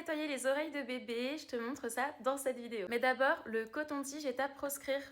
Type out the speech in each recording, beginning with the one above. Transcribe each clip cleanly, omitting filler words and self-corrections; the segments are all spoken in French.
nettoyer les oreilles de bébé, je te montre ça dans cette vidéo. Mais d'abord, le coton-tige est à proscrire.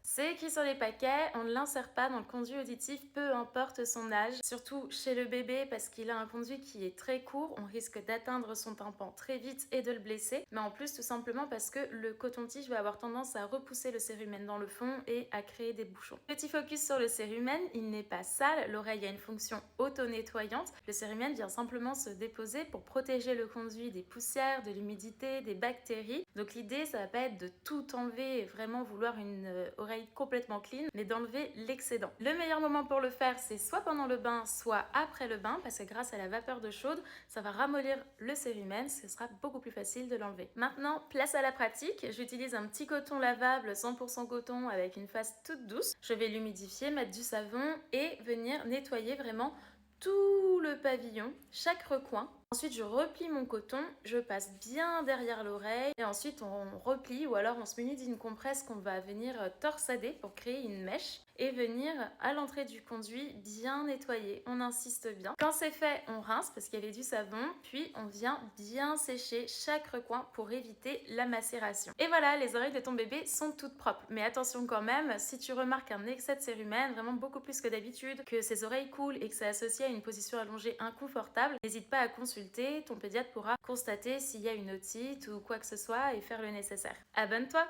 C'est écrit sur les paquets, on ne l'insère pas dans le conduit auditif, peu importe son âge. Surtout chez le bébé parce qu'il a un conduit qui est très court, on risque d'atteindre son tympan très vite et de le blesser. Mais en plus tout simplement parce que le coton-tige va avoir tendance à repousser le cérumen dans le fond et à créer des bouchons. Petit focus sur le cérumen, il n'est pas sale, l'oreille a une fonction auto-nettoyante. Le cérumen vient simplement se déposer pour protéger le conduit des poussières, de l'humidité, des bactéries. Donc l'idée ça va pas être de tout enlever et vraiment vouloir une oreille complètement clean, mais d'enlever l'excédent. Le meilleur moment pour le faire, c'est soit pendant le bain, soit après le bain, parce que grâce à la vapeur d'eau chaude, ça va ramollir le cérumen, ce sera beaucoup plus facile de l'enlever. Maintenant, place à la pratique. J'utilise un petit coton lavable 100% coton avec une face toute douce. Je vais l'humidifier, mettre du savon et venir nettoyer vraiment tout le pavillon, chaque recoin. Ensuite, je replie mon coton, je passe bien derrière l'oreille et ensuite on replie ou alors on se munit d'une compresse qu'on va venir torsader pour créer une mèche et venir à l'entrée du conduit bien nettoyer. On insiste bien. Quand c'est fait, on rince parce qu'il y avait du savon, puis on vient bien sécher chaque recoin pour éviter la macération. Et voilà, les oreilles de ton bébé sont toutes propres. Mais attention quand même, si tu remarques un excès de cérumen, vraiment beaucoup plus que d'habitude, que ses oreilles coulent et que c'est associé à une position allongée inconfortable, n'hésite pas à consulter. Ton pédiatre pourra constater s'il y a une otite ou quoi que ce soit et faire le nécessaire. Abonne-toi!